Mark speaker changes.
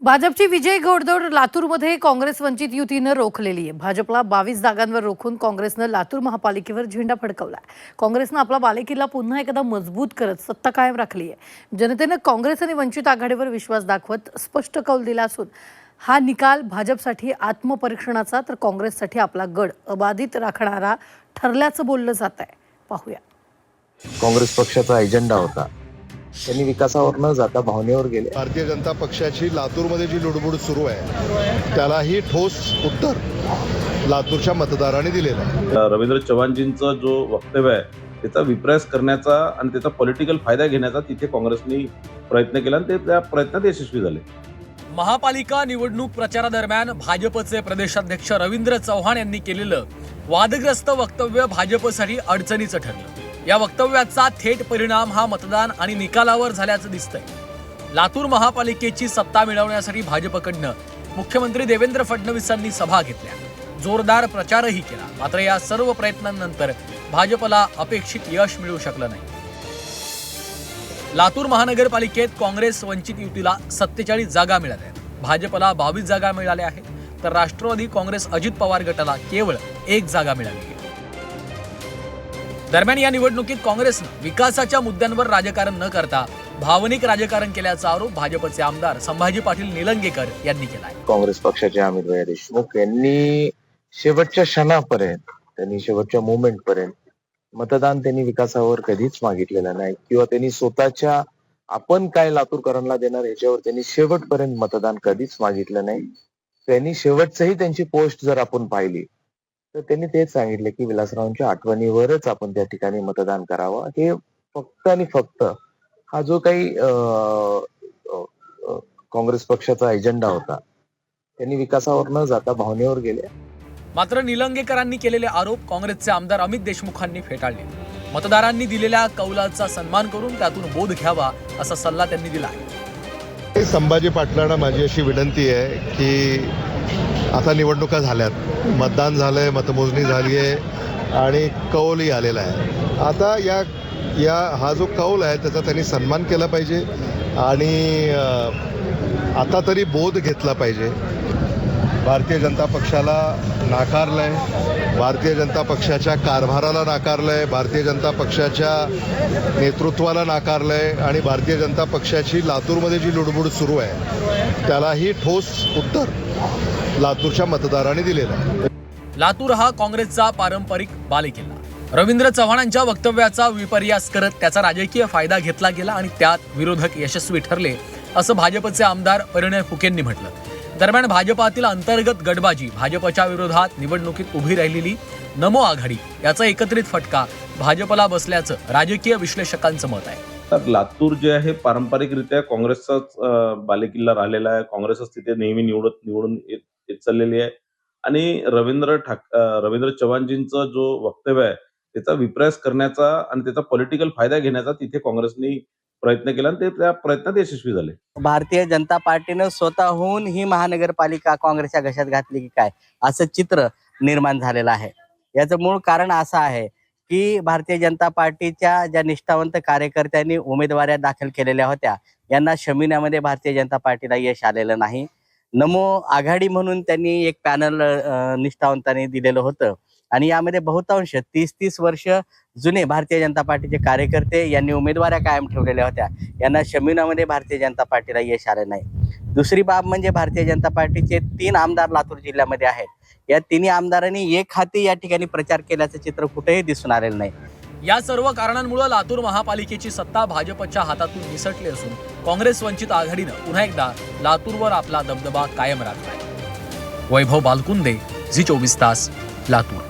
Speaker 1: भाजपची विजय घोडदौड लातूरमध्ये काँग्रेस वंचित युतीनं रोखलेली आहे. भाजपला 22 जागांवर रोखून काँग्रेसनं लातूर महापालिकेवर झेंडा फडकवला. काँग्रेसनं आपला बालेकिल्ला पुन्हा एकदा मजबूत करत सत्ता कायम राखली आहे. जनतेनं काँग्रेस आणि वंचित आघाडीवर विश्वास दाखवत स्पष्ट कौल दिला असून हा निकाल भाजपसाठी आत्मपरीक्षणाचा तर काँग्रेससाठी आपला गड अबाधित राखणारा ठरल्याचं बोललं जात आहे. पाहूया.
Speaker 2: काँग्रेस पक्षाचा एजेंडा होता, त्यांनी विकासावर न जाता भावनेवर गेले.
Speaker 3: भारतीय जनता पक्षाची लातूरमध्ये जी लुडबुड सुरू आहे त्यालाही ठोस उत्तर लातूरच्या मतदारांनी दिलेलं आहे.
Speaker 4: रवींद्र चव्हाणजींचा जो वक्तव्य आहे त्याचा विपर्यास करण्याचा आणि त्याचा पॉलिटिकल फायदा घेण्याचा तिथे काँग्रेसने प्रयत्न केला आणि ते त्या प्रयत्नात यशस्वी झाले.
Speaker 5: महापालिका निवडणूक प्रचारादरम्यान भाजपचे प्रदेशाध्यक्ष रवींद्र चव्हाण यांनी केलेलं वादग्रस्त वक्तव्य भाजपसाठी अडचणीचं ठरलं. या वक्तव्याचा थेट परिणाम हा मतदान आणि निकालावर झाल्याचं दिसतंय. लातूर महापालिकेची सत्ता मिळवण्यासाठी भाजपकडनं मुख्यमंत्री देवेंद्र फडणवीसांनी सभा घेतल्या, जोरदार प्रचारही केला. मात्र या सर्व प्रयत्नांनंतर भाजपला अपेक्षित यश मिळू शकलं नाही. लातूर महानगरपालिकेत काँग्रेस वंचित युतीला 47 जागा मिळाल्या आहेत. भाजपला 22 जागा मिळाल्या आहेत, तर राष्ट्रवादी काँग्रेस अजित पवार गटाला केवळ 1 जागा मिळाली आहे. दरम्यान या निवडणुकीत काँग्रेसनं विकासाच्या मुद्द्यांवर राजकारण न करता भावनिक राजकारण केल्याचा आरोप भाजपचे आमदार संभाजी पाटील निलंगेकर यांनी केलाय.
Speaker 2: काँग्रेस पक्षाचे अमित देशमुख यांनी शेवटच्या क्षणापर्यंत, त्यांनी शेवटच्या मोमेंट पर्यंत मतदान त्यांनी विकासावर कधीच मागितलेलं नाही किंवा त्यांनी स्वतःच्या आपण काय लातूरकरांना देणार याच्यावर त्यांनी शेवटपर्यंत मतदान कधीच मागितलं नाही. त्यांनी शेवटचंही त्यांची पोस्ट जर आपण पाहिली तर त्यांनी तेच सांगितले की विलासरावांच्या आठवणीवरच आपण त्या ठिकाणी मतदान करावं. हे फक्त आणि फक्त हा जो काही काँग्रेस पक्षाचा एजेंडा होता, त्यांनी विकासावर न जाता भावनेवर गेले.
Speaker 5: मात्र निलंगेकरांनी केलेले आरोप काँग्रेसचे आमदार अमित देशमुखांनी फेटाळले. मतदारांनी दिलेल्या कौलाचा सन्मान करून त्यातून बोध घ्यावा असा सल्ला त्यांनी दिला आहे.
Speaker 3: संभाजी पाटलांना माझी अशी विनंती आहे की आता निवडणुका झाल्यात, मतदान झालंय, मतमोजणी झाली आहे आणि कौलही आलेला आहे. आता हा जो कौल आहे त्याचा त्यांनी सन्मान केला पाहिजे आणि आता तरी बोध घेतला पाहिजे. भारतीय जनता पक्षाला नाकारलंय, भारतीय जनता पक्षाच्या कारभाराला नाकारलंय, भारतीय जनता पक्षाच्या नेतृत्वाला नाकारलंय आणि भारतीय जनता पक्षाची लातूरमध्ये जी लुडबुड सुरू आहे त्यालाही ठोस उत्तर लातूरच्या मतदारांनी दिलेलं आहे.
Speaker 5: लातूर हा काँग्रेसचा पारंपरिक बालेकिल्ला. रवींद्र चव्हाणांच्या वक्तव्याचा विपर्यास करत त्याचा राजकीय फायदा घेतला गेला आणि त्यात विरोधक यशस्वी ठरले असं भाजपचे आमदार परिणय फुकेंनी म्हटलं. दरम्यान भाजपातील अंतर्गत गटबाजी, भाजपच्या विरोधात निवडणुकीत उभी राहिलेली नमो आघाडी याचा एकत्रित फटका भाजपला बसल्याचं राजकीय विश्लेषकांचं मत आहे.
Speaker 4: तर लातूर जे आहे पारंपरिकरित्या काँग्रेसचाच बालेकिल्ला राहिलेला आहे. काँग्रेसच तिथे नेहमी निवडून येत चाललेली आहे आणि रवींद्र चव्हाणजींचा जो वक्तव्य आहे त्याचा विपर्यास करण्याचा आणि त्याचा पॉलिटिकल फायदा घेण्याचा तिथे काँग्रेसने प्रयत्न केला आणि ते त्या प्रयत्नात यशस्वी झाले.
Speaker 6: भारतीय जनता पार्टीनं स्वतःहून ही महानगरपालिका काँग्रेसच्या घशात घातली की काय असं चित्र निर्माण झालेलं आहे. याचं मूळ कारण असं आहे की भारतीय जनता पार्टीच्या ज्या निष्ठावंत कार्यकर्त्यांनी उमेदवाऱ्या दाखल केलेल्या होत्या यांना शमिण्यामध्ये भारतीय जनता पार्टीला यश आलेलं नाही. नमो आघाडी म्हणून त्यांनी एक पॅनल निष्ठावंतांनी दिलेलं होतं आणि यामध्ये बहुतांश 30-30 वर्ष जुने भारतीय जनता पार्टीचे कार्यकर्ते यांनी उमेदवाऱ्या कायम ठेवलेल्या होत्या. यांना शमिनामध्ये भारतीय जनता पार्टीला यश आले नाही. दुसरी बाब म्हणजे भारतीय जनता पार्टीचे 3 आमदार लातूर जिल्ह्यामध्ये आहेत. या 3 आमदारांनी एक हाती या ठिकाणी प्रचार केल्याचं चित्र कुठेही दिसून आलेलं नाही.
Speaker 5: या सर्व कारणांमुळे लातूर महापालिकेची सत्ता भाजपच्या हातातून निसटली असून काँग्रेस वंचित आघाडीनं पुन्हा एकदा लातूरवर आपला दबदबा कायम राखलाय. वैभव बालकुंदे, झी 24 तास, लातूर.